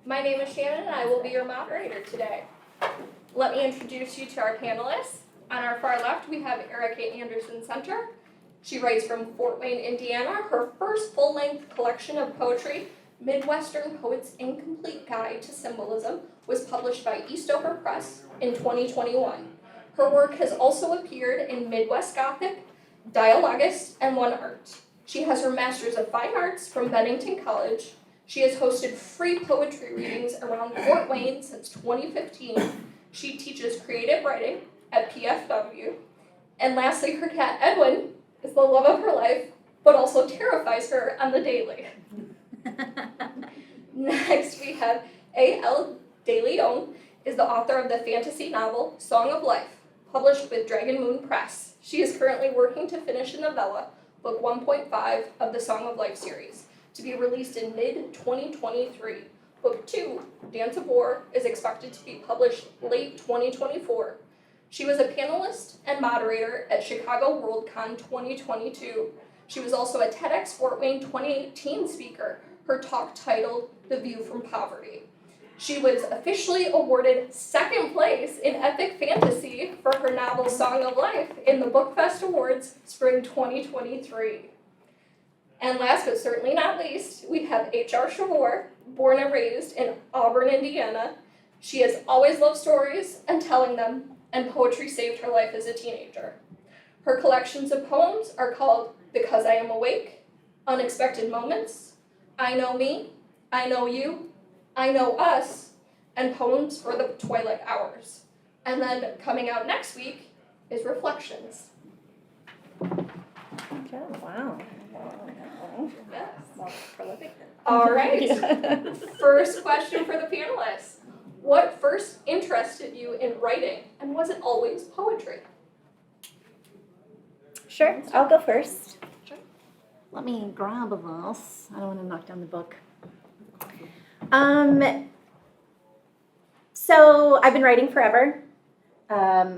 My name is Shannon and I will be your moderator today. Let me introduce you to our panelists. On our far left, we have Erica Anderson Center. She writes from Fort Wayne, Indiana. Her first full-length collection of poetry, Midwestern Poets' Incomplete Guide to Symbolism, was published by Eastover Press in 2021. Her work has also appeared in Midwest Gothic, Dialogist, and One Art. She has her Master's of Fine Arts from Bennington College. She has hosted free poetry readings around Fort Wayne since 2015. She teaches creative writing at PFW. And lastly, her cat Edwin is the love of her life, but also terrifies her on the daily. Next, we have A.L. DeLeon is the author of the fantasy novel Song of Life, published with Dragon Moon Press. She is currently working to finish a novella, book 1.5 of the Song of Life series, to be released in mid-2023. Book 2, Dance of War, is expected to be published late 2024. She was a panelist and moderator at Chicago WorldCon 2022. She was also a TEDx Fort Wayne 2018 speaker, her talk titled The View from Poverty. She was officially awarded second place in epic fantasy for her novel Song of Life in the BookFest Awards Spring 2023. And last but certainly not least, we have H.R. Shavor, born and raised in Auburn, Indiana. She has always loved stories and telling them, and poetry saved her life as a teenager. Her collections of poems are called Because I Am Awake, Unexpected Moments, I Know Me, I Know You, I Know Us, and Poems for the Twilight Hours. And then coming out next week is Reflections. Okay, wow. Yes. Well, prolific. All right. Yeah. First question for the panelists. What first interested you in writing, and was it always poetry? Sure, I'll go first. Sure. Let me grab this. I don't want to knock down the book. So I've been writing forever, as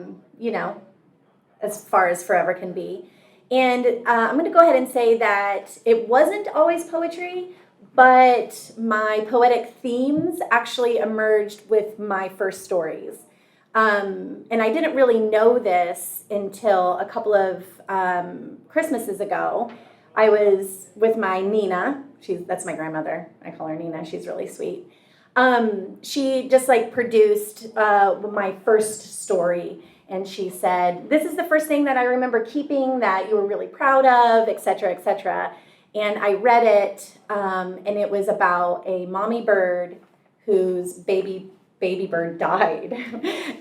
far as forever can be. And I'm going to go ahead and say that it wasn't always poetry, but my poetic themes actually emerged with my first stories. And I didn't really know this until a couple of Christmases ago. I was with my Nina. That's my grandmother. I call her Nina. She's really sweet. She just produced my first story. And she said, this is the first thing that I remember keeping that you were really proud of, et cetera, et cetera. And I read it, and it was about a mommy bird whose baby bird died.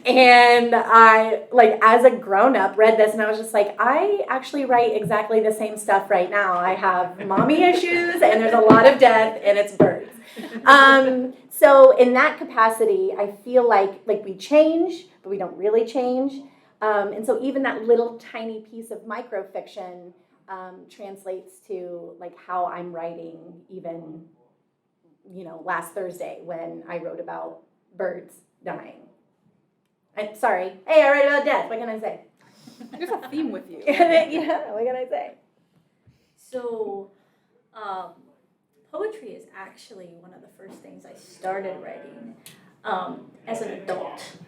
And I, as a grown-up, read this, and I was just like, I actually write exactly the same stuff right now. I have mommy issues, and there's a lot of death, and it's birds. So in that capacity, I feel like we change, but we don't really change. And so even that little tiny piece of microfiction translates to how I'm writing even, last Thursday when I wrote about birds dying. Sorry. Hey, I write about death. What can I say? There's a theme with you. Yeah, what can I say? So, poetry is actually one of the first things I started writing as an adult.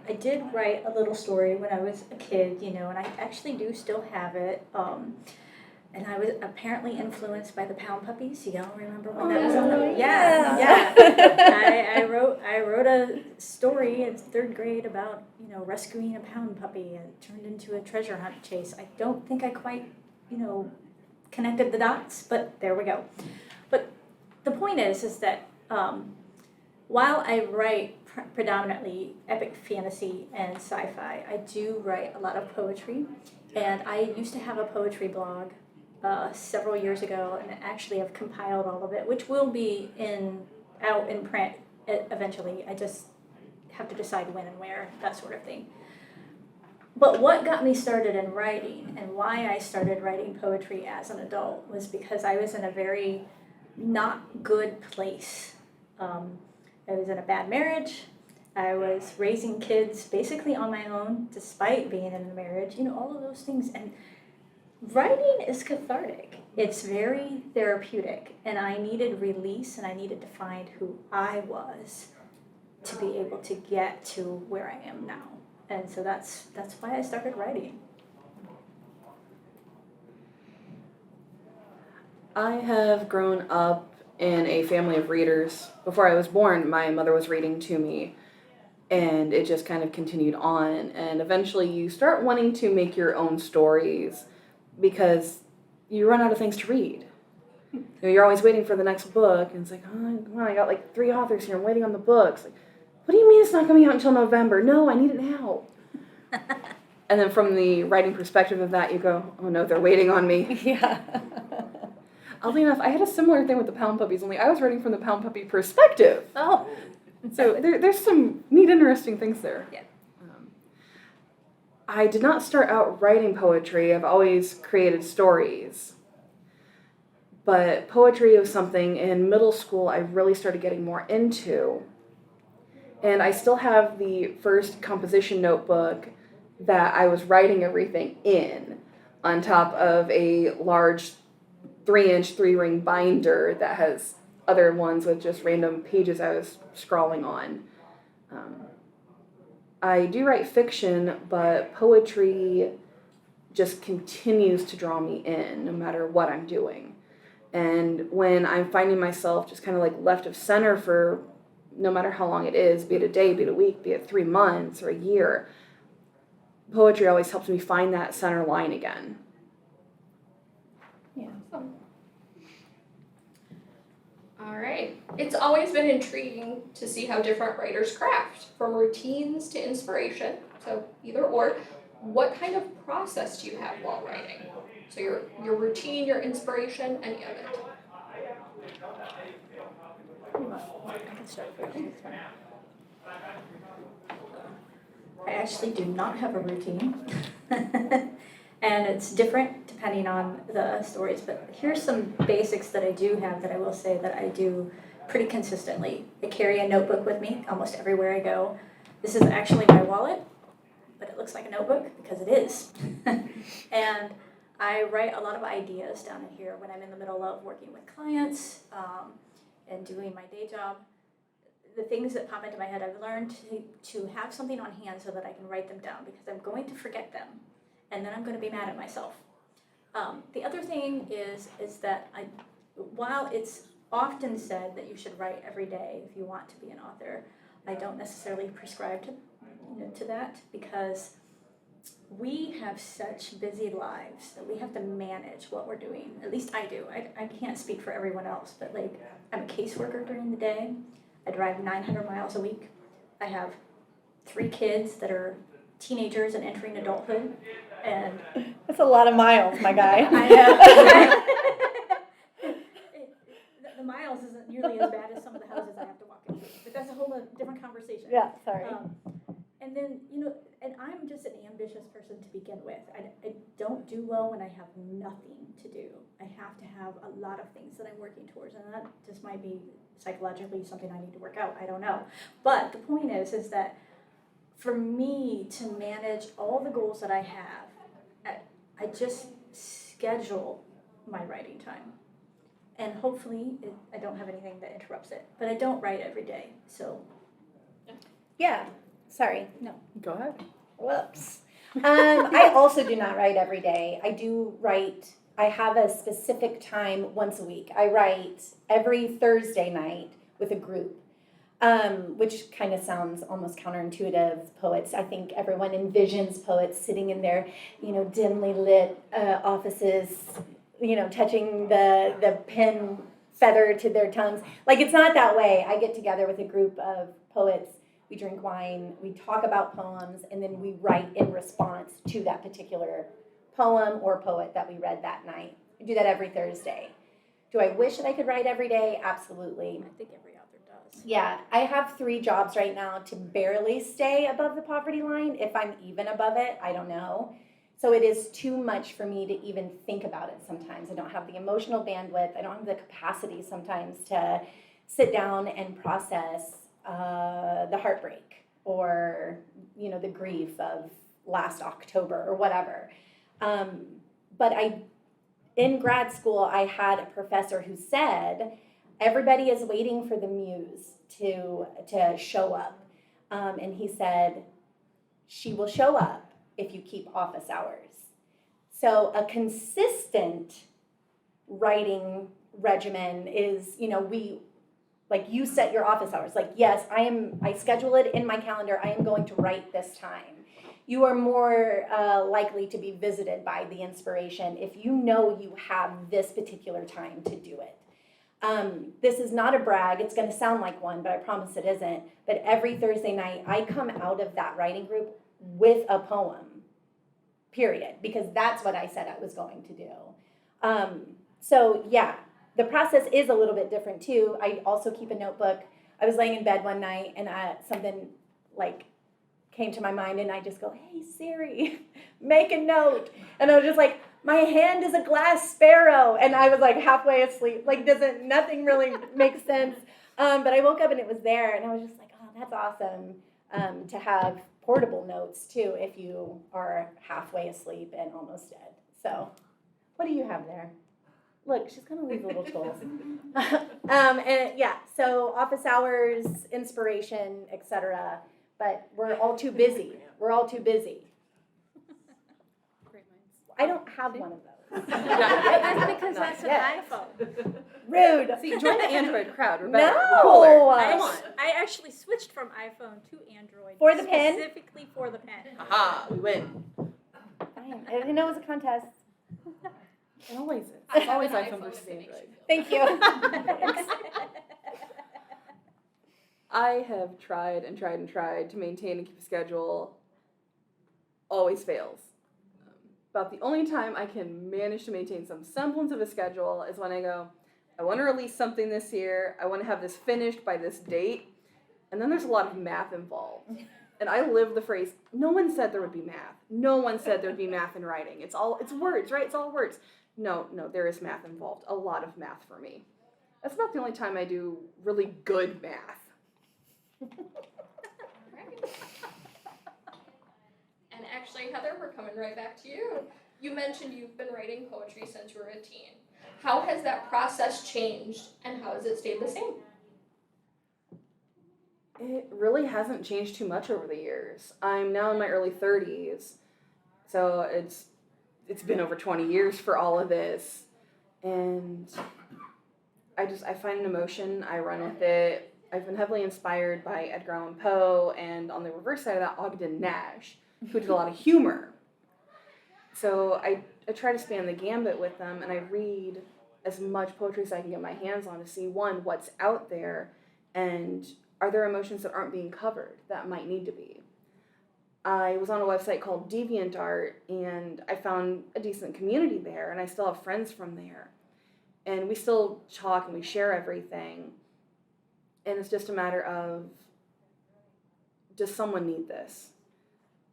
I did write a little story when I was a kid, and I actually do still have it. And I was apparently influenced by the Pound Puppies. You all remember when that was on the? Yeah. I wrote a story in third grade about rescuing a pound puppy, and it turned into a treasure hunt chase. I don't think I quite connected the dots, but there we go. But the point is that while I write predominantly epic fantasy and sci-fi, I do write a lot of poetry, and I used to have a poetry blog several years ago, and actually I've compiled all of it, which will be out in print eventually. I just have to decide when and where, that sort of thing. But what got me started in writing, and why I started writing poetry as an adult, was because I was in a very not good place. I was in a bad marriage. I was raising kids basically on my own, despite being in a marriage, all of those things. And writing is cathartic. it's very therapeutic, and I needed release, and I needed to find who I was to be able to get to where I am now. And so that's why I started writing. I have grown up in a family of readers. Before I was born, my mother was reading to me, and it just kind of continued on. And eventually you start wanting to make your own stories because you run out of things to read. You know, you're always waiting for the next book, and it's like, oh, come on, I got like 3 authors here, I'm waiting on the books. Like, what do you mean it's not coming out until November? No, I need it now. And then from the writing perspective of that, you go, oh no, they're waiting on me. Yeah. Oddly enough, I had a similar thing with the Pound Puppies, only I was writing from the Pound Puppy perspective. Oh. So there's some neat, interesting things there. Yeah. I did not start out writing poetry. I've always created stories. But poetry was something in middle school I really started getting more into. And I still have the first composition notebook that I was writing everything in, on top of a large 3-inch 3-ring binder that has other ones with just random pages I was scrawling on. I do write fiction, but poetry just continues to draw me in no matter what I'm doing. And when I'm finding myself just kind of like left of center for no matter how long it is, be it a day, be it a week, be it 3 months or a year, poetry always helps me find that center line again. Yeah. All right. It's always been intriguing to see how different writers craft, from routines to inspiration. So either or. What kind of process do you have while writing? So your routine, your inspiration, any of it. I can start first. I actually do not have a routine. And it's different depending on the stories, but here's some basics that I do have that I will say that I do pretty consistently. I carry a notebook with me almost everywhere I go. This is actually my wallet, but it looks like a notebook because it is. And I write a lot of ideas down in here when I'm in the middle of working with clients and doing my day job. The things that pop into my head, I've learned to have something on hand so that I can write them down because I'm going to forget them. And then I'm going to be mad at myself. The other thing is that while it's often said that you should write every day if you want to be an author, I don't necessarily prescribe to that because we have such busy lives that we have to manage what we're doing. At least I do. I can't speak for everyone else, but like I'm a caseworker during the day. I drive 900 miles a week. I have 3 kids that are teenagers and entering adulthood. And That's a lot of miles, my guy. The miles isn't nearly as bad as some of the houses I have to walk into, but that's a whole different conversation. Yeah, sorry. And then, and I'm just an ambitious person to begin with. I don't do well when I have nothing to do. I have to have a lot of things that I'm working towards, and that just might be psychologically something I need to work out. I don't know. But the point is that for me to manage all the goals that I have, I just schedule my writing time. And hopefully I don't have anything that interrupts it. But I don't write every day, so. Yeah, sorry. No. Go ahead. Whoops. I also do not write every day. I do write, I have a specific time once a week. I write every Thursday night with a group, which kind of sounds almost counterintuitive. Poets, I think everyone envisions poets sitting in their, dimly lit offices, touching the pen feather to their tongues. Like, it's not that way. I get together with a group of poets. We drink wine, we talk about poems, and then we write in response to that particular poem or poet that we read that night. I do that every Thursday. Do I wish that I could write every day? Absolutely. I think every author does. Yeah, I have 3 jobs right now to barely stay above the poverty line. If I'm even above it, I don't know. So it is too much for me to even think about it sometimes. I don't have the emotional bandwidth. I don't have the capacity sometimes to sit down and process the heartbreak or, the grief of last October or whatever. But in grad school, I had a professor who said, everybody is waiting for the muse to show up. And he said, she will show up if you keep office hours. So a consistent writing regimen is, like you set your office hours. Like, yes, I schedule it in my calendar. I am going to write this time. You are more likely to be visited by the inspiration if you know you have this particular time to do it. This is not a brag. It's going to sound like one, but I promise it isn't. But every Thursday night, I come out of that writing group with a poem, period, because that's what I said I was going to do. So yeah, the process is a little bit different too. I also keep a notebook. I was laying in bed one night and something like came to my mind and I just go, hey Siri, make a note. And I was just like, my hand is a glass sparrow. And I was like halfway asleep. Like nothing really makes sense. But I woke up and it was there and I was just like, oh, that's awesome to have portable notes too if you are halfway asleep and almost dead. So what do you have there? Look, she's gonna leave little tools. And yeah, so office hours, inspiration, etc. But we're all too busy. We're all too busy. I don't have one of those. That's because that's an iPhone. Rude. See, join the Android crowd. We're No. better. We're cooler. Come on. I actually switched from iPhone to Android. For the pen? Specifically for the pen. Aha, we win. Fine. I didn't know it was a contest. It always is. I It's have always an iPhone iPhone versus if it makes Android. you feel Thank you. I have tried and tried and tried to maintain and keep a schedule. Always fails. About the only time I can manage to maintain some semblance of a schedule is when I go, I want to release something this year. I want to have this finished by this date. And then there's a lot of math involved. And I live the phrase, no one said there would be math. No one said there'd be math in writing. It's words, right? It's all words. No, there is math involved. A lot of math for me. That's about the only time I do really good math. And actually, Heather, we're coming right back to you. You mentioned you've been writing poetry since you were a teen. How has that process changed, and how has it stayed the same? It really hasn't changed too much over the years. I'm now in my early 30s, so it's been over 20 years for all of this, and I find an emotion, I run with it. I've been heavily inspired by Edgar Allan Poe, and on the reverse side of that, Ogden Nash, who did a lot of humor. So I try to span the gambit with them, and I read as much poetry as I can get my hands on to see, one, what's out there, and are there emotions that aren't being covered that might need to be. I was on a website called DeviantArt, and I found a decent community there, and I still have friends from there. And we still talk and we share everything. And it's just a matter of, does someone need this?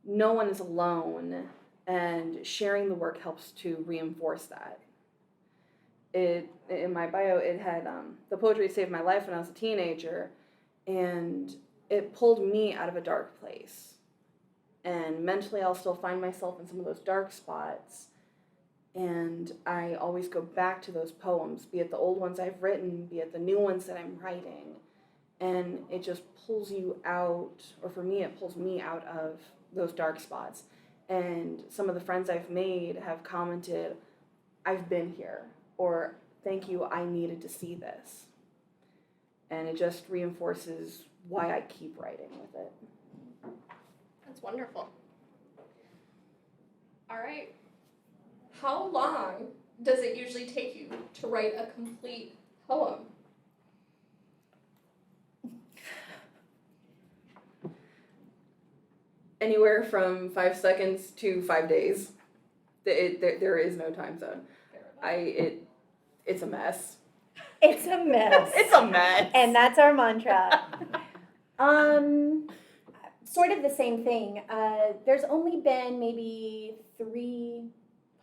No one is alone, and sharing the work helps to reinforce that. In my bio, it had the poetry saved my life when I was a teenager, and it pulled me out of a dark place. And mentally, I'll still find myself in some of those dark spots, and I always go back to those poems, be it the old ones I've written, be it the new ones that I'm writing, and it just pulls you out, or for me, it pulls me out of those dark spots. And some of the friends I've made have commented, I've been here, or thank you, I needed to see this. And it just reinforces why I keep writing with it. That's wonderful. All right. How long does it usually take you to write a complete poem? Anywhere from 5 seconds to 5 days. There is no time zone. It's a mess. It's a mess. It's a mess. And that's our mantra. Sort of the same thing. There's only been maybe 3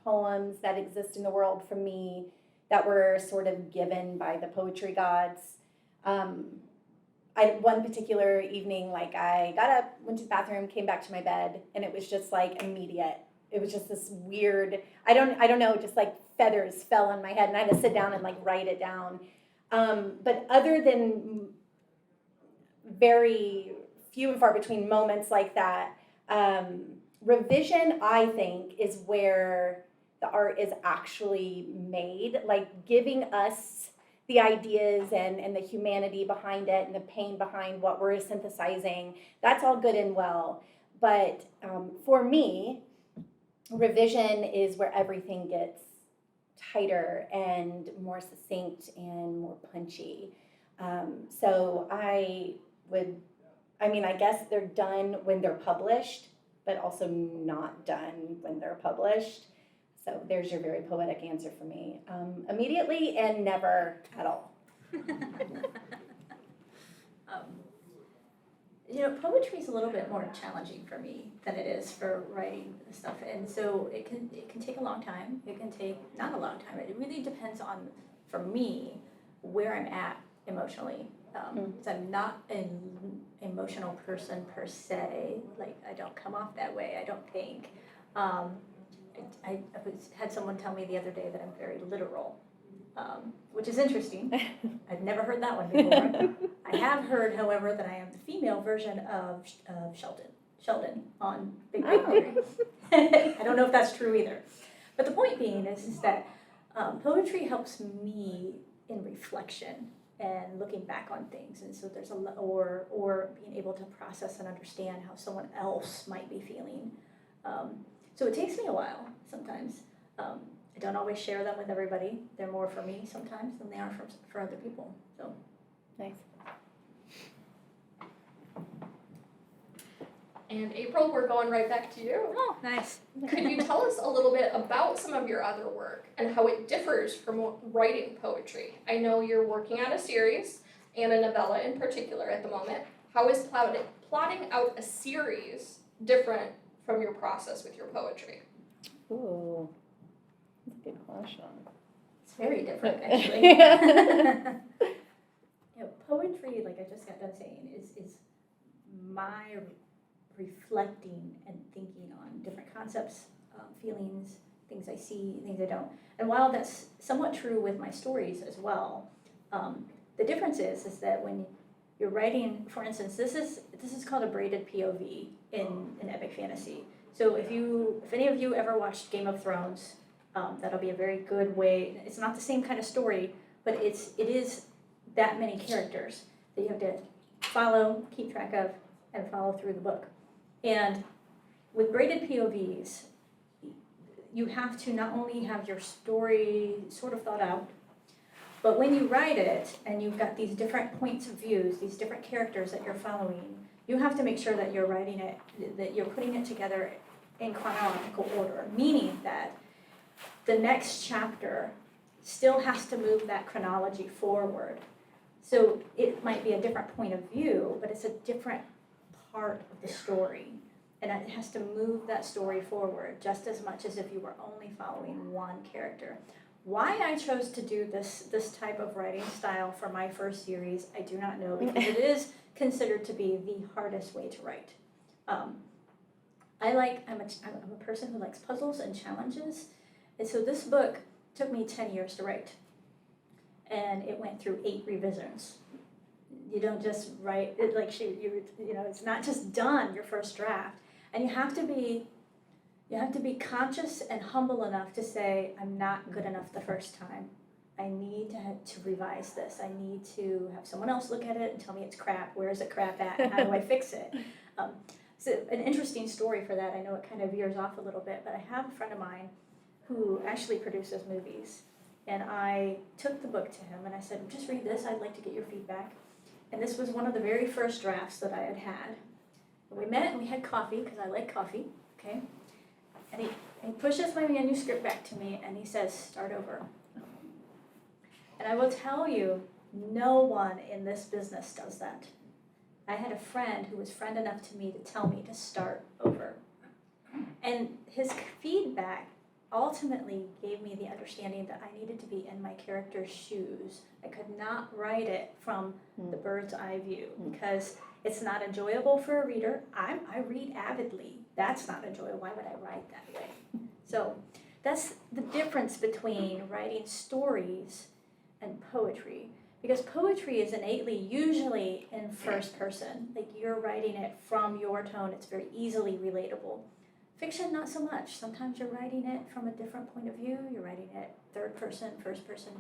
poems that exist in the world from me that were sort of given by the poetry gods. One particular evening, I got up, went to the bathroom, came back to my bed, and it was just immediate. it was just this weird, I don't know, just like feathers fell on my head and I had to sit down and like write it down. But other than very few and far between moments like that, revision, I think, is where the art is actually made, like giving us the ideas and the humanity behind it and the pain behind what we're synthesizing. That's all good and well. But for me, revision is where everything gets tighter and more succinct and more punchy. So I guess they're done when they're published, but also not done when they're published. So there's your very poetic answer for me. Immediately and never at all. Poetry is a little bit more challenging for me than it is for writing stuff, and so it can take a long time. It can take not a long time. It really depends on, for me, where I'm at emotionally. Because I'm not an emotional person per se. Like, I don't come off that way. I don't think. I had someone tell me the other day that I'm very literal, which is interesting. I've never heard that one before. I have heard, however, that I am the female version of Sheldon on Big Bang Theory. I don't know if that's true either. But the point being is that poetry helps me in reflection and looking back on things, and so there's or being able to process and understand how someone else might be feeling. So it takes me a while sometimes. I don't always share them with everybody. They're more for me sometimes than they are for other people. So Nice. And April, we're going right back to you. oh, nice. Could you tell us a little bit about some of your other work and how it differs from writing poetry? I know you're working on a series and a novella in particular at the moment. How is plotting out a series different from your process with your poetry? Ooh, that's a good question. It's very different, actually. Poetry, like I just got done saying, is my reflecting and thinking on different concepts, feelings, things I see, things I don't. And while that's somewhat true with my stories as well, the difference is that when you're writing, for instance, this is called a braided POV in epic fantasy. So if any of you ever watched Game of Thrones, that'll be a very good way. It's not the same kind of story, but it is that many characters that you have to follow, keep track of, and follow through the book. And with braided POVs, you have to not only have your story sort of thought out, but when you write it and you've got these different points of views, these different characters that you're following, you have to make sure that you're writing it, that you're putting it together in chronological order, meaning that the next chapter still has to move that chronology forward. So it might be a different point of view, but it's a different part of the story. And it has to move that story forward just as much as if you were only following one character. Why I chose to do this type of writing style for my first series, I do not know, because it is considered to be the hardest way to write. I'm a person who likes puzzles and challenges, and so this book took me 10 years to write, and it went through 8 revisions. You don't just write it like it's not just done your first draft, and you have to be conscious and humble enough to say, I'm not good enough the first time. I need to revise this. I need to have someone else look at it and tell me it's crap. Where is it crap at? And how do I fix it? So an interesting story for that. I know it kind of veers off a little bit, but I have a friend of mine who actually produces movies. And I took the book to him and I said, just read this. I'd like to get your feedback. And this was one of the very first drafts that I had had. And we met and we had coffee, because I like coffee, okay? And he pushes my manuscript back to me and he says, start over. And I will tell you, no one in this business does that. I had a friend who was friend enough to me to tell me to start over. And his feedback ultimately gave me the understanding that I needed to be in my character's shoes. I could not write it from the bird's eye view, because it's not enjoyable for a reader. I read avidly. That's not enjoyable. Why would I write that way? So that's the difference between writing stories and poetry. Because poetry is innately usually in first person. Like you're writing it from your tone, it's very easily relatable. Fiction, not so much. Sometimes you're writing it from a different point of view. You're writing it third person, first person.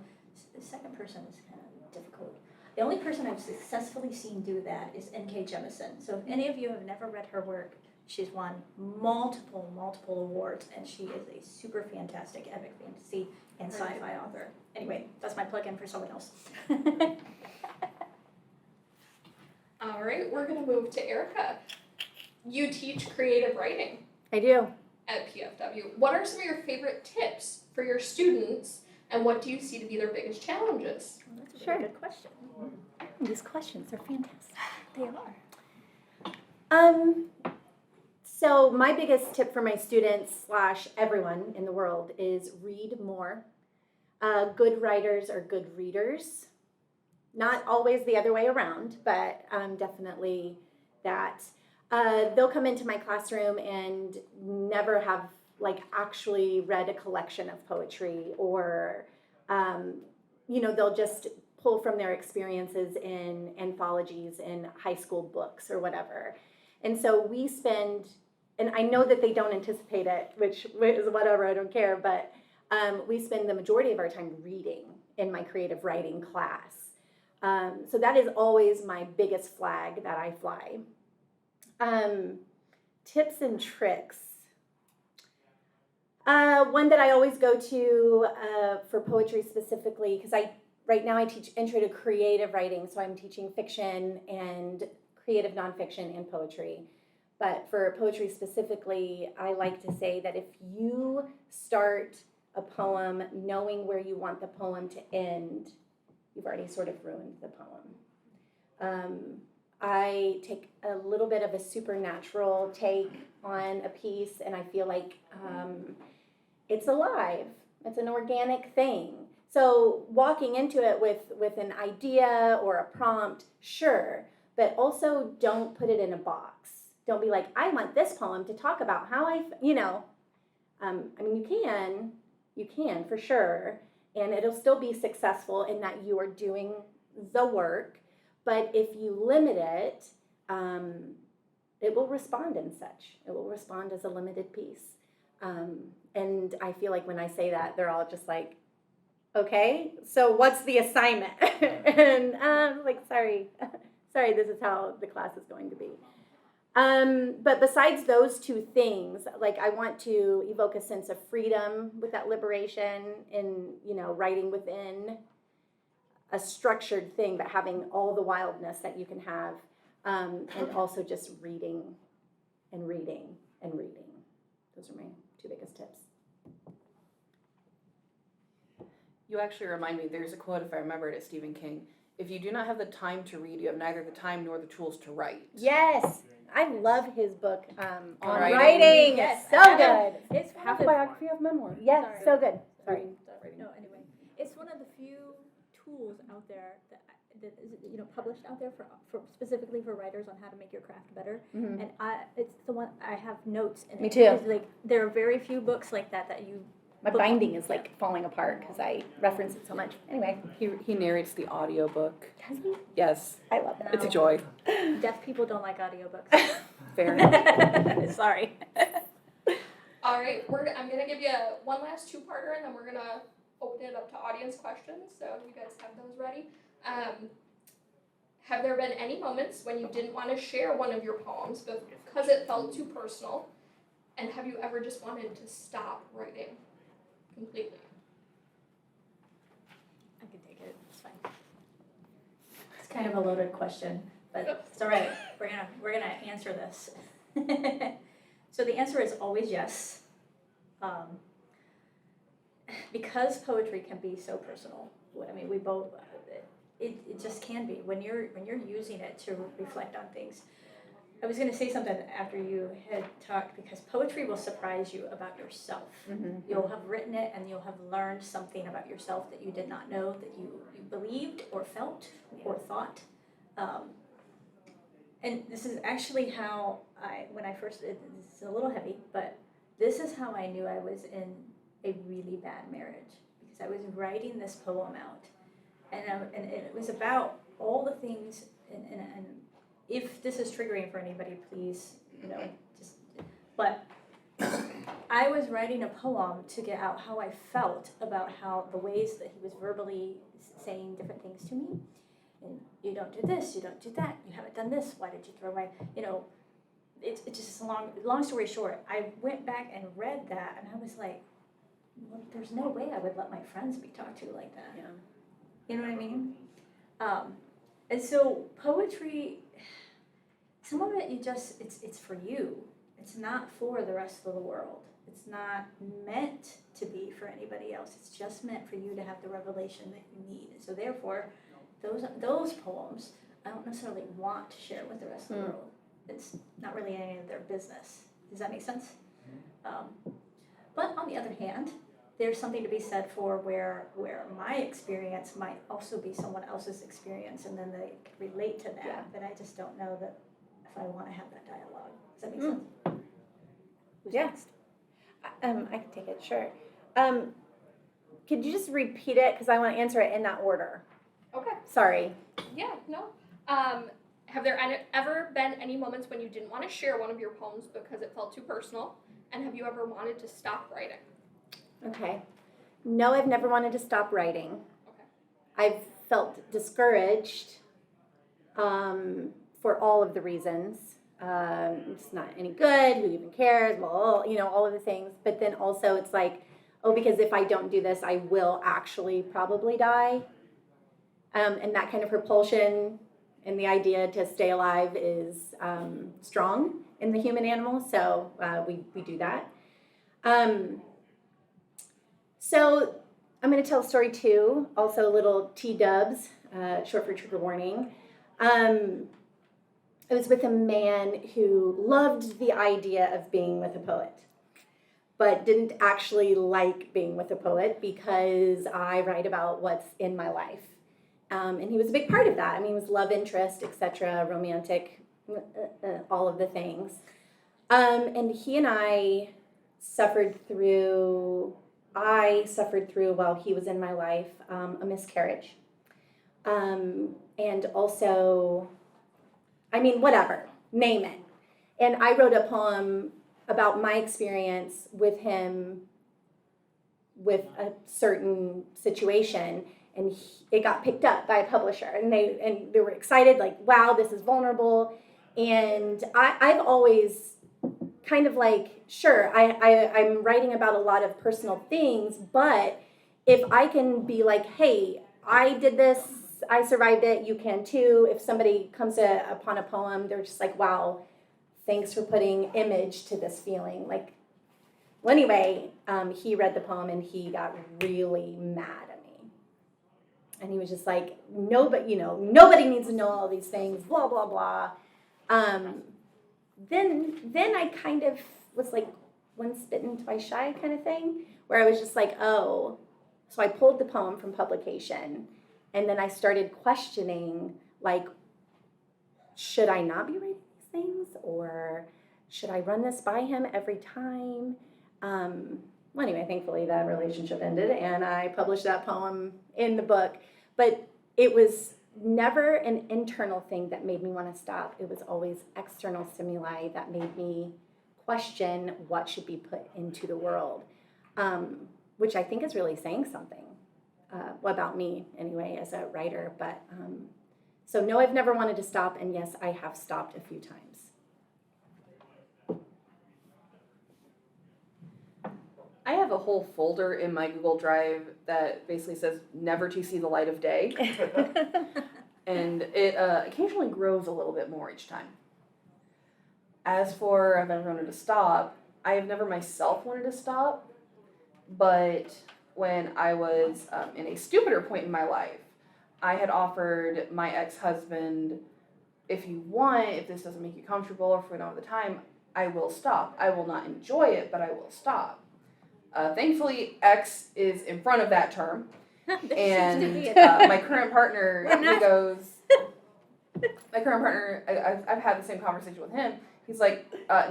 Second person is kind of difficult. The only person I've successfully seen do that is N.K. Jemisin. So if any of you have never read her work, she's won multiple awards, and she is a super fantastic epic fantasy and sci-fi author. Anyway, that's my plug-in for someone else. All right, we're gonna move to Erica. You teach creative writing I do. at PFW. What are some of your favorite tips for your students, and what do you see to be their biggest challenges? Well, that's a Sure. very good question. These questions are fantastic. They are. So my biggest tip for my students / everyone in the world is read more. Good writers are good readers. Not always the other way around, but definitely that. They'll come into my classroom and never have actually read a collection of poetry, or they'll just pull from their experiences in anthologies in high school books or whatever. And so we spend, and I know that they don't anticipate it, which is whatever, I don't care, but we spend the majority of our time reading in my creative writing class. So that is always my biggest flag that I fly. Tips and tricks. One that I always go to for poetry specifically, because right now I teach intro to creative writing, so I'm teaching fiction and creative nonfiction and poetry. But for poetry specifically, I like to say that if you start a poem knowing where you want the poem to end, you've already sort of ruined the poem. I take a little bit of a supernatural take on a piece, and I feel like it's alive. It's an organic thing. So walking into it with an idea or a prompt, sure, but also don't put it in a box. Don't be like, I want this poem to talk about how you can for sure, and it'll still be successful in that you are doing the work. But if you limit it, it will respond in such. It will respond as a limited piece. And I feel like when I say that, they're all just like, okay, so what's the assignment? And sorry, this is how the class is going to be. But besides those two things, I want to evoke a sense of freedom with that liberation in, writing within a structured thing, but having all the wildness that you can have, and also just reading and reading and reading. Those are my two biggest tips. You actually remind me, there's a quote, if I remember it, it's Stephen King. If you do not have the time to read, you have neither the time nor the tools to write. Yes, I love his book on writing. writing. Yes, It's so good. It's one Half of a the, biography of memoir. Yes, Sorry. so good. Sorry. no, anyway, it's one of the few tools out there that is published out there for specifically for writers on how to make your craft better. Mm-hmm. And it's the one I have notes in it. Me too. It's there are very few books like that you. My binding is falling apart because I reference it so much. Anyway, He narrates the audiobook. does he? Yes, I love that. it's a joy. Deaf people don't like audiobooks. Fair enough. Sorry. All right, I'm gonna give you one last two-parter, and then we're gonna open it up to audience questions. So you guys have those ready. Have there been any moments when you didn't want to share one of your poems because it felt too personal? And have you ever just wanted to stop writing completely? I can take it. It's fine. It's kind of a loaded question, but it's all right. We're gonna answer this. So the answer is always yes. Because poetry can be so personal. I mean, we both. It just can be when you're using it to reflect on things. I was going to say something after you had talked, because poetry will surprise you about yourself. Mm-hmm. You'll have written it and you'll have learned something about yourself that you did not know, that you believed or felt or thought. And this is actually how this is a little heavy, but this is how I knew I was in a really bad marriage, because I was writing this poem out, and it was about all the things, and if this is triggering for anybody, please, just, but I was writing a poem to get out how I felt about how the ways that he was verbally saying different things to me. And you don't do this, you don't do that, you haven't done this, why did you throw away, it's just long story short, I went back and read that, and I was like, well, there's no way I would let my friends be talked to like that. Yeah. You know what I mean? And so poetry, some of it it's for you. It's not for the rest of the world. It's not meant to be for anybody else. It's just meant for you to have the revelation that you need. And so therefore, those poems, I don't necessarily want to share with the rest of the world. It's not really any of their business. Does that make sense? But on the other hand, there's something to be said for where my experience might also be someone else's experience, and then they can relate to that. Yeah. But I just don't know that if I want to have that dialogue. Does that make sense? Who's Yeah. next? I can take it, sure. Could you just repeat it? Because I want to answer it in that order. Okay. Sorry. Yeah, no. Have there ever been any moments when you didn't want to share one of your poems because it felt too personal? And have you ever wanted to stop writing? Okay. No, I've never wanted to stop writing. Okay. I've felt discouraged for all of the reasons. It's not any good, who even cares, well, all of the things. But then also it's like, oh, because if I don't do this, I will actually probably die. And that kind of propulsion and the idea to stay alive is strong in the human animal, so we do that. So I'm going to tell a story too, also a little T-dubs, short for trigger warning. I was with a man who loved the idea of being with a poet, but didn't actually like being with a poet because I write about what's in my life. And he was a big part of that. I mean, it was love interest, etc., romantic, all of the things. And he and I suffered through while he was in my life, a miscarriage. And also, whatever, name it. And I wrote a poem about my experience with him with a certain situation, and it got picked up by a publisher, and they were excited, like, wow, this is vulnerable. And I've always kind of like, sure, I'm writing about a lot of personal things, but if I can be like, hey, I did this, I survived it, you can too. If somebody comes upon a poem, they're just like, wow, thanks for putting image to this feeling. Like, well, anyway, he read the poem and he got really mad at me. And he was just like, nobody needs to know all these things, blah, blah, blah. Then I kind of was like, once bitten, twice shy kind of thing, where I was just like, oh. So I pulled the poem from publication, and then I started questioning, like, should I not be writing these things? Or should I run this by him every time? Well, anyway, thankfully that relationship ended, and I published that poem in the book. But it was never an internal thing that made me want to stop. It was always external stimuli that made me question what should be put into the world, which I think is really saying something about me anyway as a writer. But so no, I've never wanted to stop, and yes, I have stopped a few times. I have a whole folder in my Google Drive that basically says never to see the light of day. And it occasionally grows a little bit more each time. As for I've never wanted to stop, I have never myself wanted to stop, but when I was in a stupider point in my life, I had offered my ex-husband, if this doesn't make you comfortable, or if we don't have the time, I will stop. I will not enjoy it, but I will stop. Thankfully, ex is in front of that term. And my current partner, I've had the same conversation with him. He's like,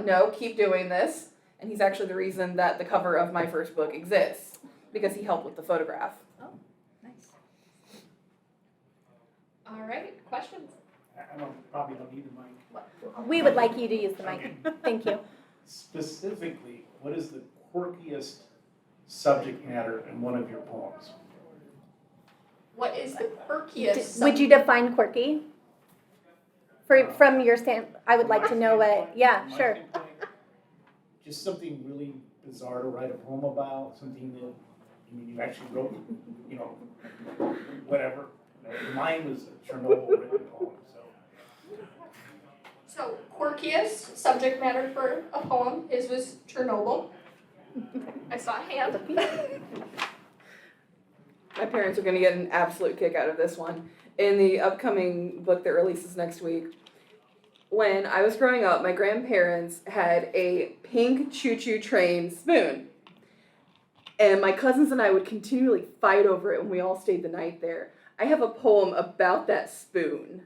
no, keep doing this. And he's actually the reason that the cover of my first book exists, because he helped with the photograph. Nice. All right, questions? Probably don't need the mic. We would like you to use the mic. Thank you. Specifically, what is the quirkiest subject matter in one of your poems? What is the quirkiest? Would you define quirky? From your stand, I would like to know what, yeah, From my sure. standpoint, just something really bizarre to write a poem about, something that, I mean, you actually wrote, you know, whatever. Mine was a Chernobyl written poem, so. So quirkiest subject matter for a poem was Chernobyl. I saw a hand. My parents are going to get an absolute kick out of this one. In the upcoming book that releases next week, when I was growing up, my grandparents had a pink choo-choo train spoon. And my cousins and I would continually fight over it when we all stayed the night there. I have a poem about that spoon.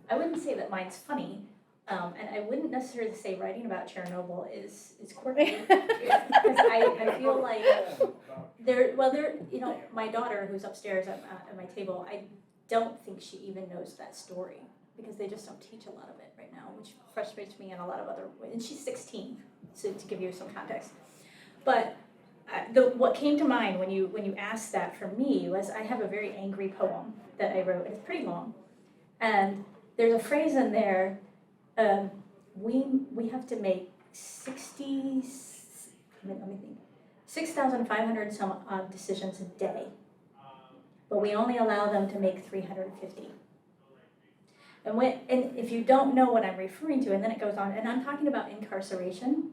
I wouldn't say that mine's funny, and I wouldn't necessarily say writing about Chernobyl is quirky. Because I feel like my daughter who's upstairs at my table, I don't think she even knows that story because they just don't teach a lot of it right now, which frustrates me in a lot of other ways. And she's 16, so to give you some context. But what came to mind when you asked that for me was I have a very angry poem that I wrote. It's pretty long, and there's a phrase in there. We have to make 6,500 some odd decisions a day, but we only allow them to make 350. And if you don't know what I'm referring to, and then it goes on, and I'm talking about incarceration.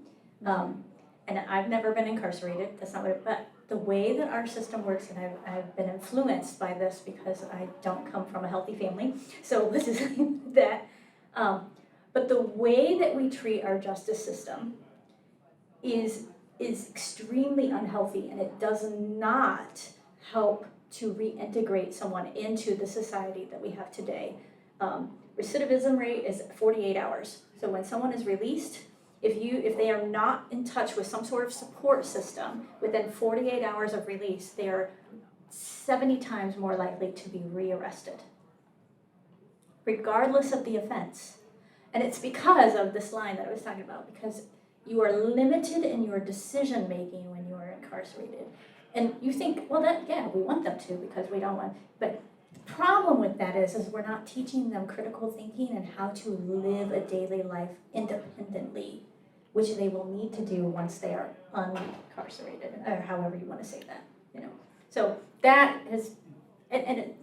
And I've never been incarcerated, that's not what it, but the way that our system works, and I've been influenced by this because I don't come from a healthy family, so this is that, but the way that we treat our justice system is extremely unhealthy, and it does not help to reintegrate someone into the society that we have today. Recidivism rate is 48 hours, so when someone is released, if they are not in touch with some sort of support system within 48 hours of release, they are 70 times more likely to be rearrested, regardless of the offense. And it's because of this line that I was talking about, because you are limited in your decision making when you are incarcerated. And you think, well, we want them to because we don't want, but the problem with that is we're not teaching them critical thinking and how to live a daily life independently, which they will need to do once they are unincarcerated, or however you want to say that, So that is, and it,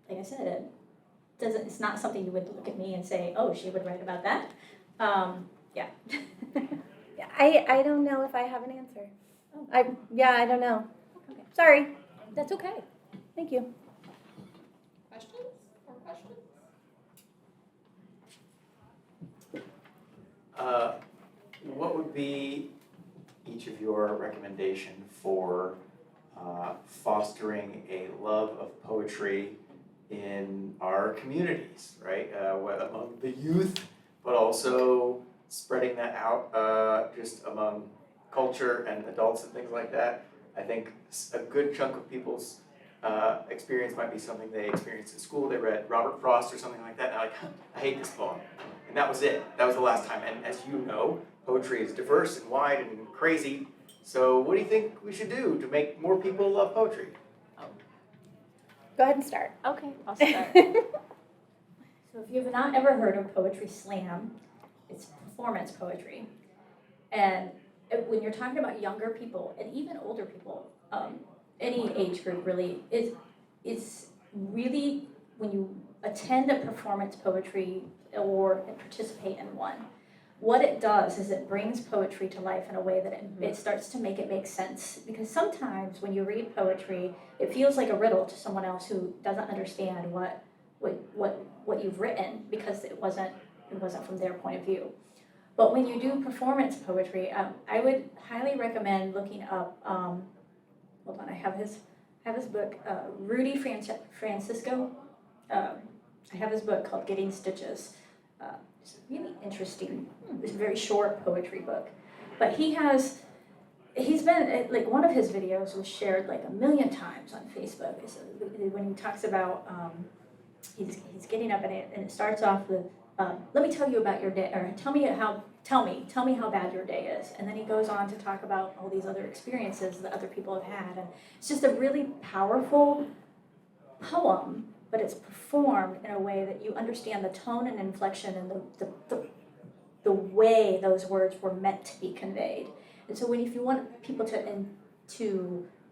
like I said, it's not something you would look at me and say, oh, she would write about that. Yeah. I don't know if I have an answer. Oh. I don't know. Okay. Sorry. That's okay. Thank you. Questions? More questions? What would be each of your recommendation for fostering a love of poetry in our communities, right? Among the youth, but also spreading that out just among culture and adults and things like that. I think a good chunk of people's experience might be something they experienced in school. They read Robert Frost or something like that, and they're like, I hate this poem. And that was it. That was the last time. And as you know, poetry is diverse and wide and crazy. So what do you think we should do to make more people love poetry? Go ahead and start. Okay, I'll start. So if you've not ever heard of Poetry Slam, it's performance poetry. And when you're talking about younger people, and even older people, any age group really, it's really, when you attend a performance poetry or participate in one, what it does is it brings poetry to life in a way that it starts to make it make sense. Because sometimes when you read poetry, it feels like a riddle to someone else who doesn't understand what you've written, because it wasn't from their point of view. But when you do performance poetry, I would highly recommend looking up. Hold on, I have his book, Rudy Francisco. I have his book called Getting Stitches. It's a really interesting, it's a very short poetry book. But he's been, like, one of his videos was shared like 1,000,000 times on Facebook. It's, when he talks about, he's getting up and it starts off with, let me tell you about your day, or tell me how bad your day is. And then he goes on to talk about all these other experiences that other people have had. And it's just a really powerful poem, but it's performed in a way that you understand the tone and inflection and the way those words were meant to be conveyed. And so if you want people to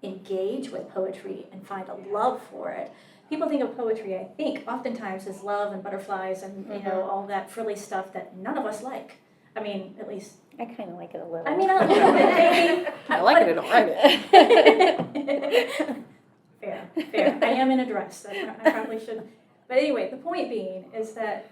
engage with poetry and find a love for it, people think of poetry, I think, oftentimes as love and butterflies and, you know, all that frilly stuff that none of us like. I mean, at least, I kind of like it a little. I mean, a little bit maybe. I like it, I don't write it. Fair. I am in a dress. I probably should. But anyway, the point being is that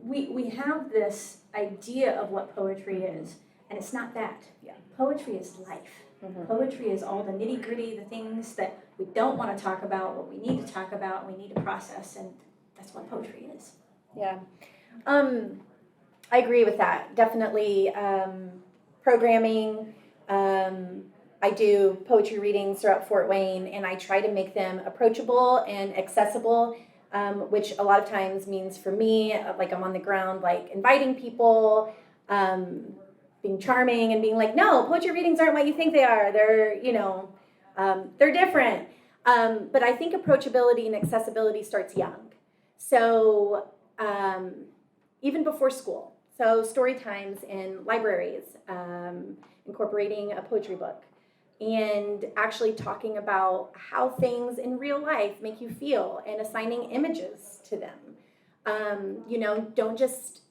we have this idea of what poetry is, and it's not that. Yeah. Poetry is life. Poetry is all the nitty-gritty, the things that we don't want to talk about, what we need to talk about, and we need to process, and that's what poetry is. Yeah. I agree with that. Definitely programming. I do poetry readings throughout Fort Wayne, and I try to make them approachable and accessible, which a lot of times means for me, like I'm on the ground, like inviting people, being charming and being like, no, poetry readings aren't what you think they are. They're, you know, they're different. But I think approachability and accessibility starts young. So even before school. So story times in libraries, incorporating a poetry book, and actually talking about how things in real life make you feel and assigning images to them. You know, don't just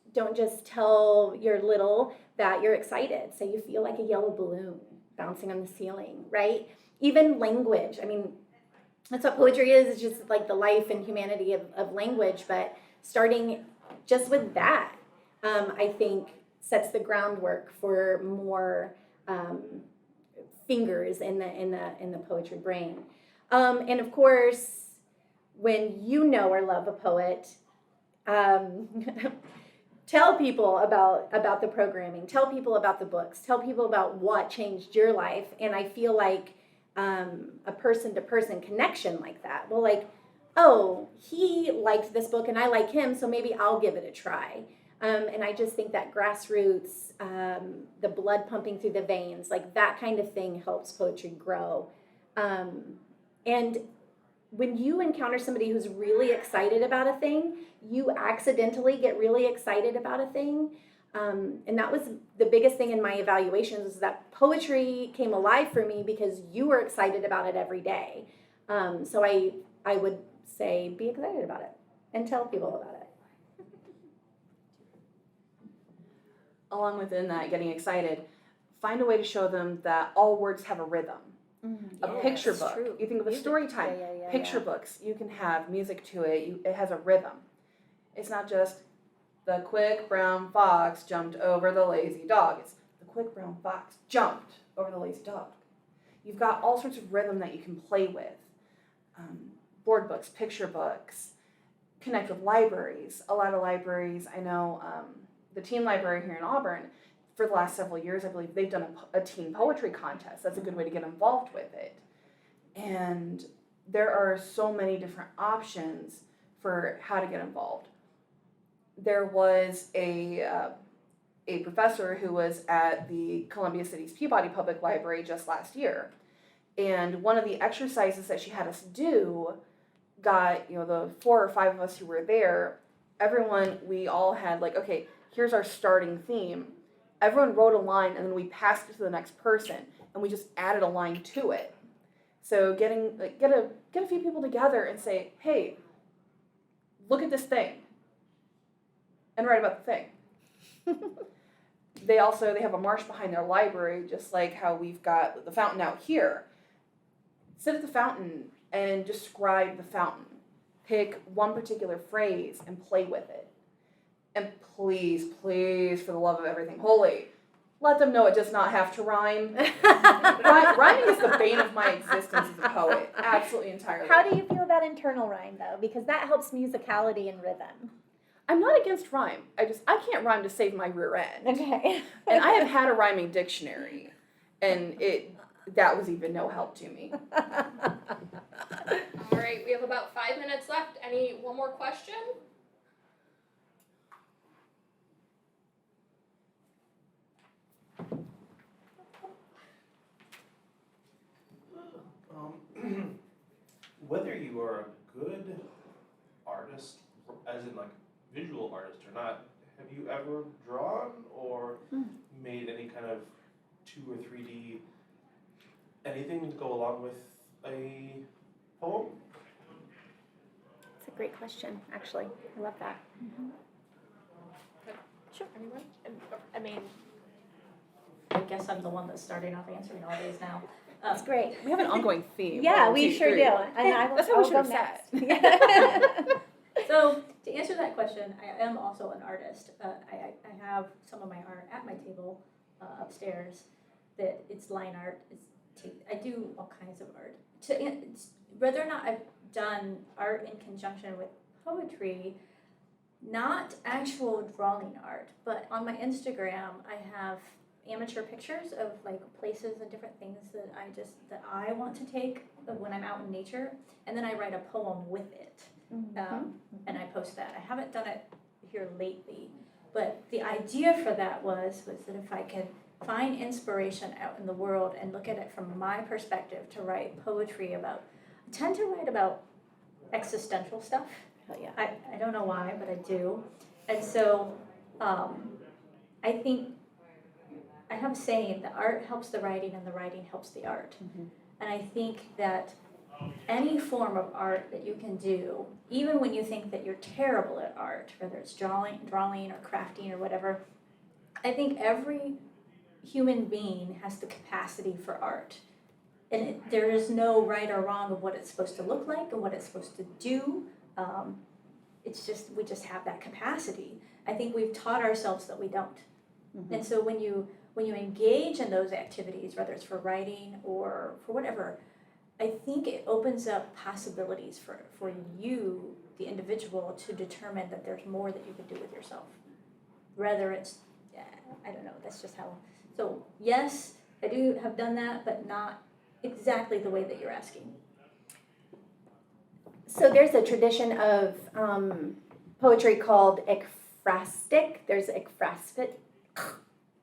tell your little that you're excited. Say you feel like a yellow balloon bouncing on the ceiling, right? Even language. I mean, that's what poetry is. It's just like the life and humanity of language. But starting just with that, I think sets the groundwork for more fingers in the poetry brain. And of course, when you know or love a poet, tell people about the programming, tell people about the books, tell people about what changed your life. And I feel like a person-to-person connection like that. Well, like, oh, he liked this book and I like him, so maybe I'll give it a try. And I just think that grassroots, the blood pumping through the veins, like that kind of thing helps poetry grow. And when you encounter somebody who's really excited about a thing, you accidentally get really excited about a thing. And that was the biggest thing in my evaluations, is that poetry came alive for me because you were excited about it every day. So I would say be excited about it and tell people about it. Along within that, getting excited, find a way to show them that all words have a rhythm. A picture book. True. You think of a story time. Picture books. You can have music to it. It has a rhythm. It's not just the quick brown fox jumped over the lazy dog. It's the quick brown fox jumped over the lazy dog. You've got all sorts of rhythm that you can play with. Board books, picture books. Connect with libraries. A lot of libraries, I know, the teen library here in Auburn, for the last several years, I believe they've done a teen poetry contest. That's a good way to get involved with it. And there are so many different options for how to get involved. There was a professor who was at the Columbia City's Peabody Public Library just last year. And one of the exercises that she had us do got, the 4 or 5 of us who were there, everyone, we all had like, okay, here's our starting theme. Everyone wrote a line and then we passed it to the next person and we just added a line to it. So get a few people together and say, hey, look at this thing and write about the thing. They have a marsh behind their library, just like how we've got the fountain out here. Sit at the fountain and describe the fountain. Pick one particular phrase and play with it. And please, please, for the love of everything holy, let them know it does not have to rhyme. Rhyming is the bane of my existence as a poet. Absolutely, entirely. How do you feel about internal rhyme, though? Because that helps musicality and rhythm. I'm not against rhyme. I can't rhyme to save my rear end. Okay. And I have had a rhyming dictionary, and that was even no help to me. All right, we have about 5 minutes left. One more question? Whether you are a good artist, as in like visual artist or not, have you ever drawn or made any kind of 2 or 3D anything to go along with a poem? It's a great question, actually. I love that. Sure. Anyone? I mean, I guess I'm the one that's starting off answering all these now. That's great. We have an ongoing theme. Yeah, 1, we 2, sure 3. do. And I will, That's how we I'll should go have sat. next. So to answer that question, I am also an artist. I have some of my art at my table upstairs. That it's line art. I do all kinds of art. Whether or not I've done art in conjunction with poetry, not actual drawing art, but on my Instagram I have amateur pictures of like places and different things that I want to take when I'm out in nature, and then I write a poem with it. And I post that. I haven't done it here lately, but the idea for that was that if I could find inspiration out in the world and look at it from my perspective to write poetry about, I tend to write about existential stuff. Oh, yeah. I don't know why, but I do. And so I think I have a saying, the art helps the writing and the writing helps the art. And I think that any form of art that you can do, even when you think that you're terrible at art, whether it's drawing or crafting or whatever, I think every human being has the capacity for art. And there is no right or wrong of what it's supposed to look like and what it's supposed to do. It's just, we just have that capacity. I think we've taught ourselves that we don't. And so when you engage in those activities, whether it's for writing or for whatever, I think it opens up possibilities for you, the individual, to determine that there's more that you can do with yourself. Whether it's, I don't know, that's just how. So yes, I do have done that, but not exactly the way that you're asking. So there's a tradition of poetry called ekphrastic. There's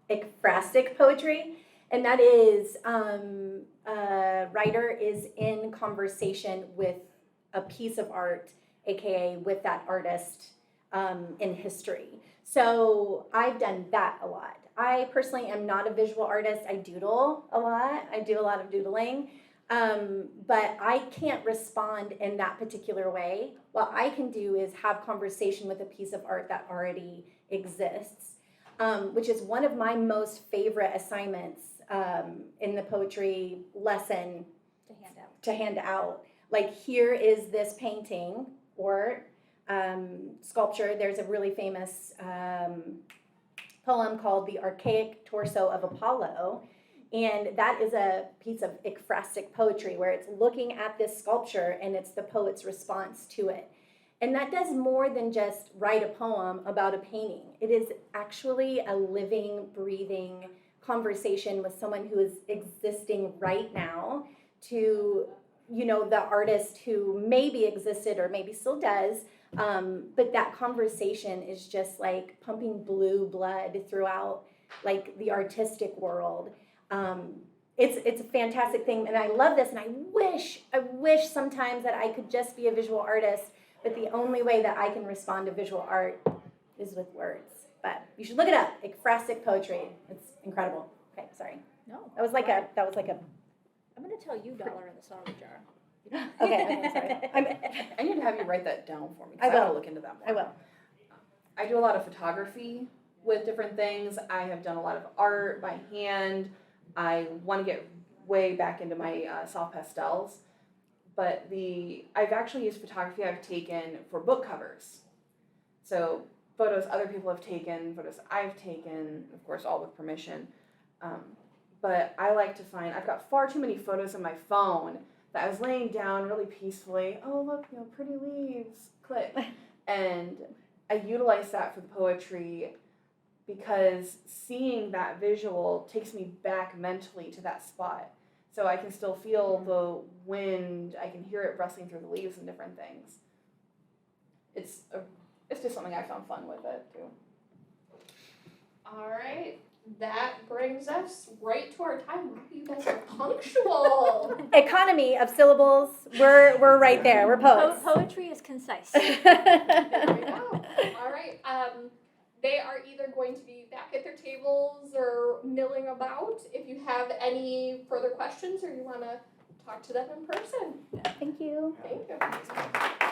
ekphrastic poetry, and that is a writer is in conversation with a piece of art, aka with that artist in history. So I've done that a lot. I personally am not a visual artist. I doodle a lot. I do a lot of doodling. But I can't respond in that particular way. What I can do is have conversation with a piece of art that already exists, which is one of my most favorite assignments in the poetry lesson to hand out. Like, here is this painting or sculpture. There's a really famous poem called The Archaic Torso of Apollo. And that is a piece of ekphrastic poetry where it's looking at this sculpture and it's the poet's response to it. And that does more than just write a poem about a painting. It is actually a living, breathing conversation with someone who is existing right now to, you know, the artist who maybe existed or maybe still does. But that conversation is just like pumping blue blood throughout like the artistic world. It's a fantastic thing, and I love this, and I wish sometimes that I could just be a visual artist, but the only way that I can respond to visual art is with words. But you should look it up, ekphrastic poetry. It's incredible. Okay, sorry. No. That was like a. I'm going to tell you dollar in the sorry jar. Okay, sorry. I need to have you write that down for me. I 'Cause I want will. to look into that more. I will. I do a lot of photography with different things. I have done a lot of art by hand. I want to get way back into my soft pastels, but I've actually used photography I've taken for book covers. So photos other people have taken, photos I've taken, of course, all with permission. But I like to find, I've got far too many photos on my phone that I was laying down really peacefully. Oh, look, pretty leaves, click. And I utilize that for the poetry because seeing that visual takes me back mentally to that spot. So I can still feel the wind, I can hear it rustling through the leaves and different things. It's just something I found fun with it too. All right, that brings us right to our time. Wow, you guys are punctual. Economy of syllables. We're right there. We're poets. Poetry is concise. There we go. All right. They are either going to be back at their tables or milling about. If you have any further questions or you want to talk to them in person. Thank you. Thank you.